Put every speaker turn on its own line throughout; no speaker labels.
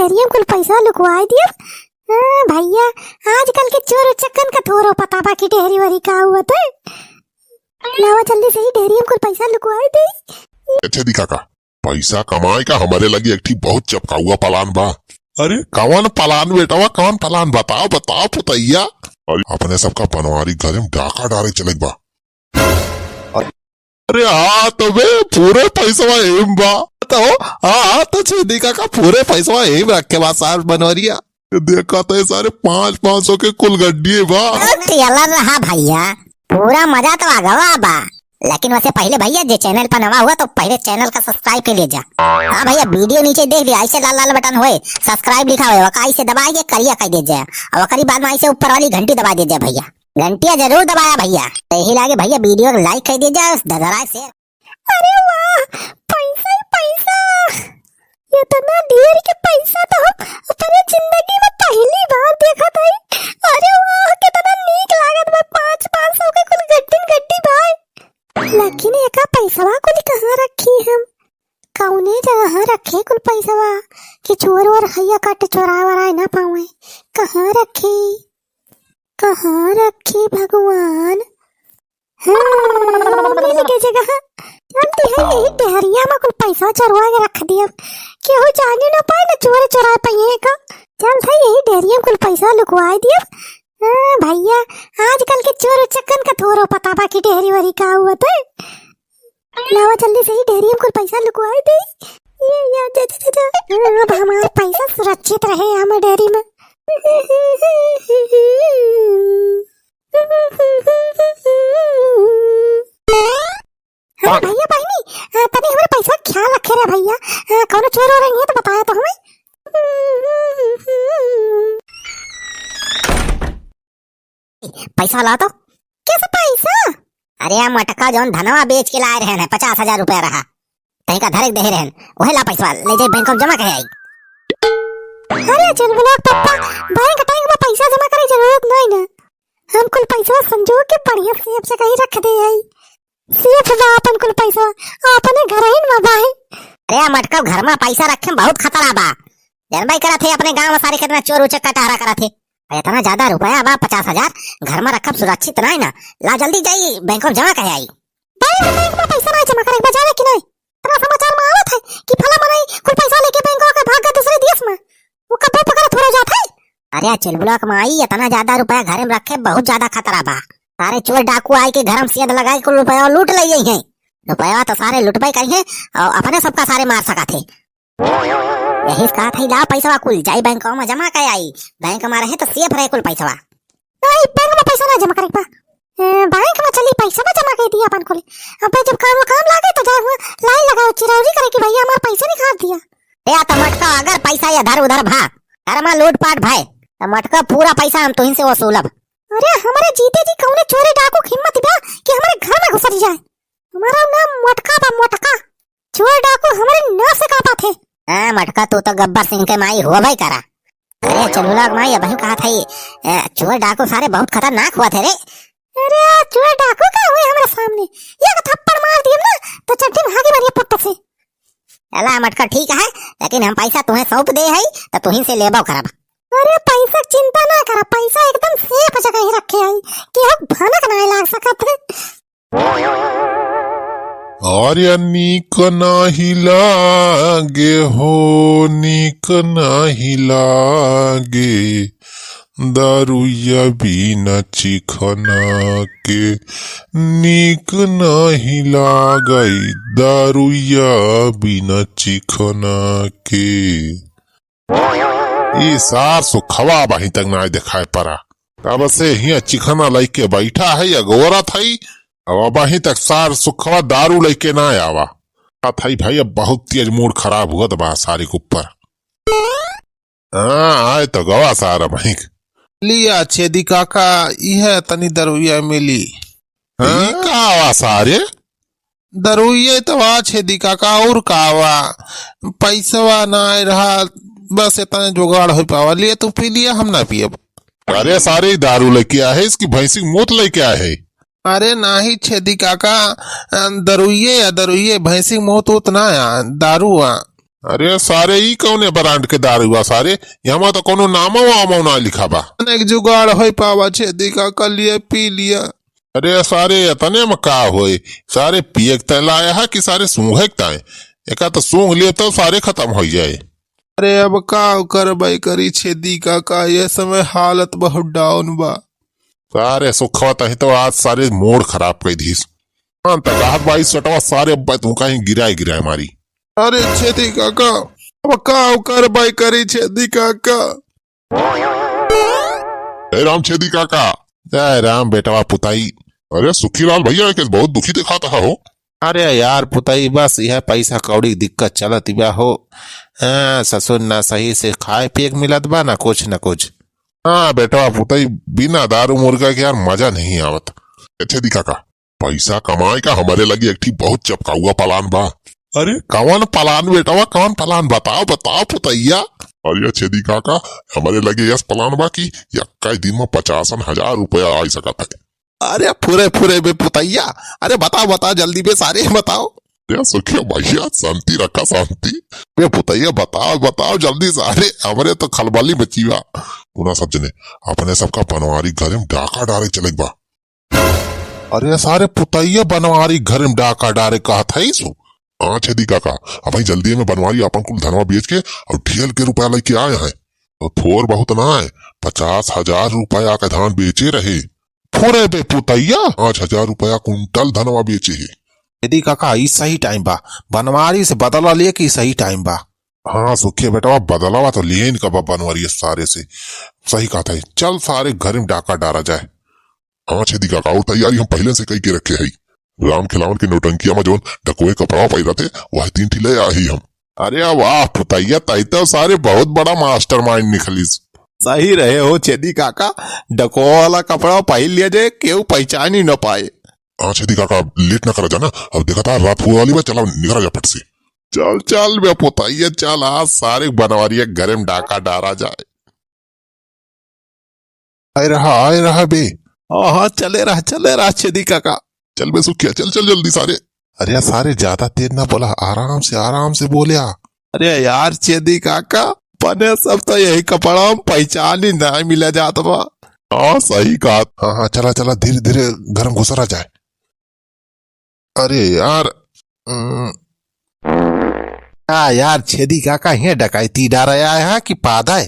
डेरियम कुल पैसा लुकवाई दियो। भैया आजकल के चोर उचक्कन का थोरो पता बाकी डेरी वरी का हुआ तो लावा जल्दी से ही डेरियम कुल पैसा लुकवाई दे।
अच्छा दी काका, पैसा कमाए का हमारे लगी एक ठीक बहुत चपका हुआ पलान बा। अरे कौन पलान बेटावा, कौन पलान बताओ बताओ पुतैया। अपने सबका बनवारी घर में डाका डाले चले बा। अरे हाँ तो बे पूरे पैसा एम बा तो हाँ तो छेदी काका पूरे पैसा एम रखे बा सार बनवरिया। देखा तो सारे 500 के कुल गड्डी बा।
रहा भैया पूरा मजा तो आ गवा बा, लेकिन वैसे पहले भैया जे चैनल पर नवा हुआ तो पहले चैनल का सब्सक्राइब कर लीजिए। हाँ भैया वीडियो नीचे देख लिया, ऐसे लाल लाल बटन होए सब्सक्राइब लिखा हुआ वकाई से दबाइए करिया कह दीजिए और वकरी बाद में ऐसे ऊपर वाली घंटी दबा दीजिए भैया। घंटिया जरूर दबाया भैया, यही लागे भैया वीडियो को लाइक कर दीजिए दराज से। अरे वाह पैसा ही पैसा, इतना ढेर के पैसा तो अपने जिंदगी में पहली बार देखा था। अरे वाह कितना नीक लागत बा, 500 के कुल गड्डी भाई। लेकिन एका पैसा कुल कहाँ रखी हम, कौने जगह रखे कुल पैसा कि चोर और हैया काटे चोरा वरा ना पावे। कहाँ रखी भगवान। हाँ मिल के जगह चलते हैं, यही डेहरिया में कुल पैसा चुरवा के रख दिया, केहू जाने ना पाए ना चोर चुरा पाए का। चल था यही डेहरिया में कुल पैसा लुकवा दिया। भैया आजकल के चोर उचक्कन का थोरो पता बाकी डेहरी वरी का हुआ तो लावा जल्दी से ही डेहरिया में कुल पैसा लुकवा दे। ये अब हमारा पैसा सुरक्षित रहे हमारे डेहरी में। हाँ भैया बहनी तभी हमारे पैसा ख्याल रखे रे भैया, कौन चोर हो रही है तो बताया तो हमें। पैसा ला तो कैसे पैसा? अरे हम मटका जौन धनवा बेच के लाए रहे 50,000 रुपया रहा तहीं का धरक दे रहे वही ला पैसा ले जाए बैंक में जमा कर आई। अरे चल बोला पापा बैंक में पैसा जमा करे जरूरत नहीं ना, हम कुल पैसा संजो के बढ़िया सेफ से कहीं रख दे आई। सेफ बा अपन कुल पैसा अपने घर ही में बा। अरे मटका घर में पैसा रखे बहुत खतरा बा, जनबाई करा थे अपने गांव में सारे कितना चोर उचक्का टारा करा थे। इतना ज्यादा रुपया बा 50,000 घर में रखब सुरक्षित नहीं ना, ला जल्दी जाई बैंक में जमा कर आई। बैंक में पैसा नहीं जमा करे जाने की नहीं, तेरा समाचार में आवत है कि फला मनाई कुल पैसा लेके बैंक का भाग गया दूसरे देश में, वो कब पकड़ा थोड़ा जाता है। अरे चिलबुलक माई इतना ज्यादा रुपया घर में रखे बहुत ज्यादा खतरा बा, सारे चोर डाकू आए के घर में सेंध लगाए कुल रुपया लूट ले हैं। रुपया तो सारे लुटबाई करिए और अपने सबका सारे मार सका थे। यही कहा था ला पैसा कुल जाई बैंक में जमा कर आई, बैंक में रहे तो सेफ रहे कुल पैसा। नहीं बैंक में पैसा ना जमा करे बा, बैंक में चली पैसा में जमा कर दिया अपन कुल। अब जब काम लागे तो जा लाइन लगाओ चिरौरी करे कि भैया हमारा पैसा निकाल दिया। या तो मटका अगर पैसा इधर उधर भा घर में लूटपाट भाई तो मटका पूरा पैसा हम तुहिन से वसूलब। अरे हमारे जीते जी कौने चोरी डाकू हिम्मत बा कि हमारे घर में घुस जाए। हमारा नाम मटका बा, मटका चोर डाकू हमारे नाम से कापा थे। मटका तू तो गब्बर सिंह के माई हुआ भाई करा। अरे चलो लोग माई अभी कहा था चोर डाकू सारे बहुत खतरनाक हुआ थे रे। अरे चोर डाकू का हुए हमारे सामने एक थप्पड़ मार दिया ना तो चट्टी भागी मारिए पुट्टे से। अला मटका ठीक है लेकिन हम पैसा तुम्हें सौंप दे है तो तुहिन से लेबो करब। अरे पैसा चिंता ना करा, पैसा एकदम सेफ जगह ही रखे आई कि अब भनक ना लाग सकत है।
अरे नीक नाही लागे हो, नीक नाही लागे दारुया बिना चिखना के, नीक नाही लागई दारुया बिना चिखना के। ये सार सुखवा बाही तक ना दिखाए पड़ा, अब से ही चिखना लेके बैठा है या गोरा थई अब वहीं तक सार सुखवा दारू लेके ना आवा थई भाई। अब बहुत तेज मूड खराब हुआ बा सारी के ऊपर। आए तो गवा सारा भाई
लिया छेदी काका यह तनी दरुया मिली।
कावा सारे
दरुया तो आ छेदी काका और कावा पैसा ना रहा बस इतना जुगाड़ हो पावा, लिए तू पी लिया हम ना पियब।
अरे सारे दारू लेके आए है, इसकी भैंसी मूत लेके आए है।
अरे नाही छेदी काका दरुये भैंसी मोत उत ना दारू
अरे सारे ही कौने ब्रांड के दारू हुआ सारे, यहाँ तो कोनो नामो वामो ना लिखा बा।
अनेक जुगाड़ हो पावा छेदी काका, लिए पी लिया।
अरे सारे इतने में का होए, सारे पिए के तय लाया है कि सारे सूंघे के तय, एका तो सूंघ लिए तो सारे खत्म हो जाए।
अरे अब का कर भाई करी छेदी काका, ये समय हालत बहुत डाउन बा।
सारे सुखवत है तो आज सारे मूड खराब कर दी। हाँ तक भाई सटवा सारे तू कहीं गिराए मारी।
अरे छेदी काका अब का कर भाई करी छेदी काका।
जय राम छेदी काका। जय राम बेटवा पुताई। अरे सुखीलाल भैया के बहुत दुखी दिखाता है हो।
अरे यार पुताई बस यह पैसा कौड़ी दिक्कत चलत बा हो। ससुर ना सही से खाए पिए के मिलत बा ना कुछ।
हाँ बेटवा पुताई, बिना दारू मुर्गा के यार मजा नहीं आवत। छेदी काका पैसा कमाए का हमारे लगी एक बहुत चपका हुआ पलान बा। अरे कौन पलान बेटवा, कौन पलान बताओ पुतैया। अरे छेदी काका हमारे लगे यस पलान बा की कई दिन में 50,000 रुपया आ सकता है।
अरे फुरे बे पुतैया, अरे बताओ जल्दी बे सारे बताओ।
सुखिया भैया शांति रखा शांति। बे पुतैया बताओ जल्दी सारे, हमारे तो खलबली मची बा। पुनः सब जने अपने सबका बनवारी घर में डाका डारे चले बा। अरे सारे पुतैया बनवारी घर में डाका डारे कहा था सो। हाँ छेदी काका अब जल्दी में बनवारी अपन कुल धनवा बेच के और ढेल के रुपया लेके आए हैं। तो थोर बहुत ना है, 50,000 रुपया का धान बेचे रहे। थोड़े बे पुतैया 5,000 रुपया कुंटल धनवा बेचे है।
छेदी काका ई सही टाइम बा, बनवारी से बदला लिए कि सही टाइम बा।
हाँ सुखिया बेटा बदलावा तो लिए इनका बनवारी सारे से, सही कहा था। चल सारे घर में डाका डारा जाए। हाँ छेदी काका और तैयारी हम पहले से कई के रखे है। राम खिलावन की नौटंकिया में जो डकुए कपड़ा पाई थे वह 3 ठिले आई हम। अरे वाह पुतैया तई तो सारे बहुत बड़ा मास्टरमाइंड निकली।
सही रहे हो छेदी काका, डको वाला कपड़ा पहन लिया जाए केहू पहचान ही न पाए।
हाँ छेदी काका लेट ना करा जाना, अब देखा था रात हुआ वाली में, चला निकला जा फट से। चल बे पुतैया चल, आज सारे बनवारी घर में डाका डारा जाए। आए रहा बे।
हाँ चले रहा छेदी काका।
चल बे सुखिया चल जल्दी सारे। अरे सारे ज्यादा तेज ना बोला, आराम से बोलिया।
अरे यार छेदी काका पने सब तो यही कपड़ा पहचान ही नहीं मिला जाता बा।
हाँ सही कहा। हाँ चला धीरे घर में घुसरा जाए। अरे यार
यार छेदी काका ये डकैती डराया है कि पादा है।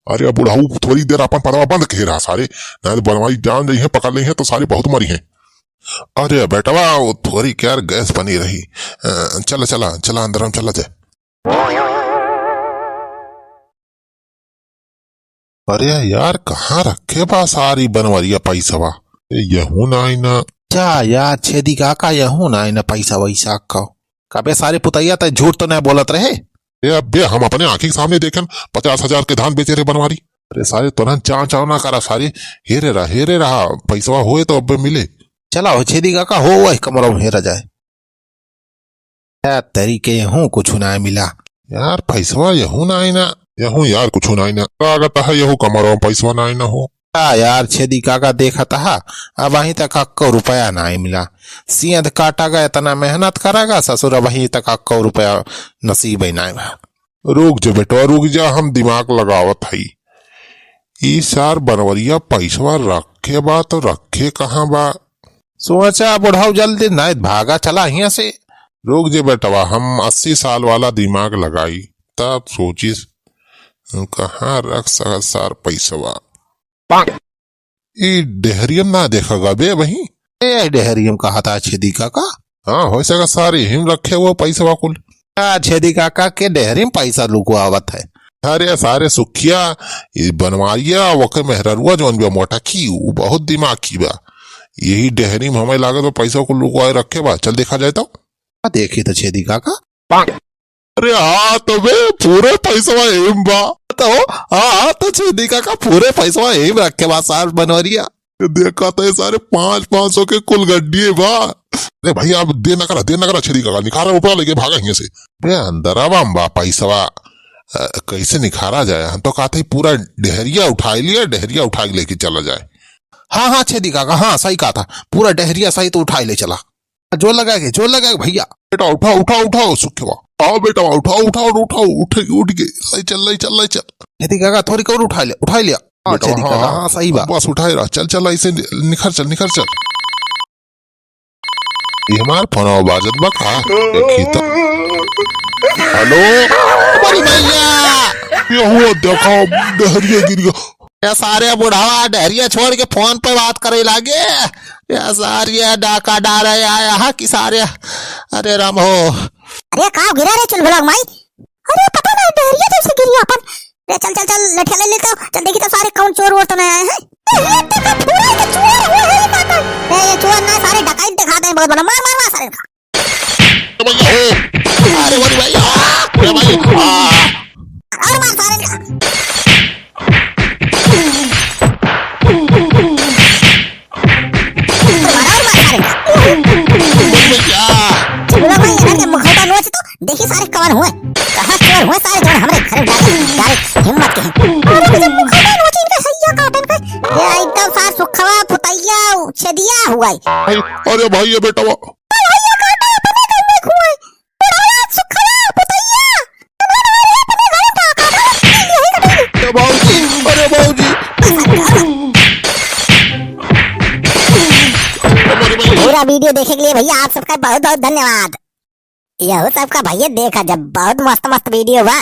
अरे बुढ़ाऊ थोड़ी देर अपन पड़वा बंद कह रहा सारे, ना तो बनवाई जान रही है पकड़ ली है तो सारे बहुत मरी हैं। अरे बेटवा वो थोड़ी क्या गैस बनी रही। चला अंदर हम चला जाए। अरे यार कहाँ रखे बा सारी बनवारिया पैसा, यहू ना
क्या यार छेदी काका यहू ना पैसा वैसा कबे सारे पुतैया तो झूठ तो नहीं बोलत रहे।
बे हम अपने आंखी के सामने देखें 50,000 के धान बेचे रहे बनवारी। अरे सारे तुरंत चाव ना करा सारे, हेरे रहा पैसा होए तो अब मिले।
चला हो छेदी काका हो वही कमरा में हेरा जाए। तरीके यहू कुछ ना मिला
यार, पैसा यहू ना यहू यार कुछ ना लागत है यहू कमरा में पैसा ना हो।
यार छेदी काका देखा था अब वहीं तक 1 रुपया ना मिला। सियंध काटागा इतना मेहनत करागा ससुर, वहीं तक 1 रुपया नसीब ही ना।
रुक जा बेटवा रुक जा, हम दिमाग लगावत है। इस सार बनवरिया पैसा रखे बा तो रखे कहाँ बा।
सोचा बुढ़ाऊ जल्दी नहीं भागा चला यहाँ से।
रुक जे बेटवा हम 80 साल वाला दिमाग लगाई तब सोचिस कहाँ रख सका सार पैसा। डेहरियम ना देखेगा बे वही।
डेहरियम कहा था छेदी काका।
हाँ हो सका सारे हिम रखे हुआ पैसा कुल।
छेदी काका के डेहरियम पैसा लुकवावत है।
अरे सारे सुखिया बनवारिया वके मेहरुआ जो मोटा की वो बहुत दिमाग की बा, यही डेहरी में हमें लागत तो पैसा को लुकवाए रखे बा। चल देखा जाए तो।
देखी तो छेदी काका।
अरे हाँ तो बे पूरे पैसा एम बा
तो छेदी काका पूरे पैसा एम रखे बा सार बनवरिया।
देखा तो सारे 500 के कुल गड्ढी बा। अरे भाई आप देर ना करा छेदी काका, निखारा ऊपर लेके भागा यहाँ से। बे अंदर बा पैसा कैसे निखारा जाए। हम तो कहते पूरा डेहरिया उठा लेके चला जाए।
हाँ छेदी काका हाँ सही कहा था, पूरा डेहरिया सही तो उठा ले चला। जो लगाएगा भैया।
बेटा उठाओ सुखवा आओ बेटा उठाओ उठाओ उठाओ उठ गए लाई चल
छेदी काका थोड़ी और उठा लिया हाँ
बेटा,
छेदी काका हाँ सही बात
बस उठाए रहा चल ऐसे निखर चल ये हमार फोन बाजत बा का देखी तो हेलो
बड़ी भैया
ये हुआ देखो डहरिया गिर गया
ये सारे बुढ़ावा डहरिया छोड़ के फोन पे बात करे लागे ये सारे डाका डाले आया हा कि सारे अरे राम हो
अरे कहाँ गिरा रे चुल बुलाग माई अरे पता नहीं डहरिया जैसे गिरी अपन रे चल लठिया ले लेते हो चल देखी तो सारे कौन चोर वोर तो नहीं आए हैं ये चोर ना सारे डकैत दिखाते हैं बहुत बड़ा मार सारे का
अरे बड़ी भैया अरे भाई
और मार सारे का देखिए सारे कवन हुए कहाँ चोर हुए सारे जो हमारे घर डायरेक्ट हिम्मत के हैं मुखौटा नोच इनका सैया काटन का ये एकदम सार सुखवा पुतैया छदिया हुआ है
अरे भाई ये बेटा
भैया काटा अपने घर में खुए बुढ़ाया सुखवा पुतैया अपने घर का काटा
अरे बाबूजी
पूरा वीडियो देखने के लिए भैया आप सबका बहुत बहुत धन्यवाद यह सबका भैया देखा जब बहुत मस्त वीडियो हुआ।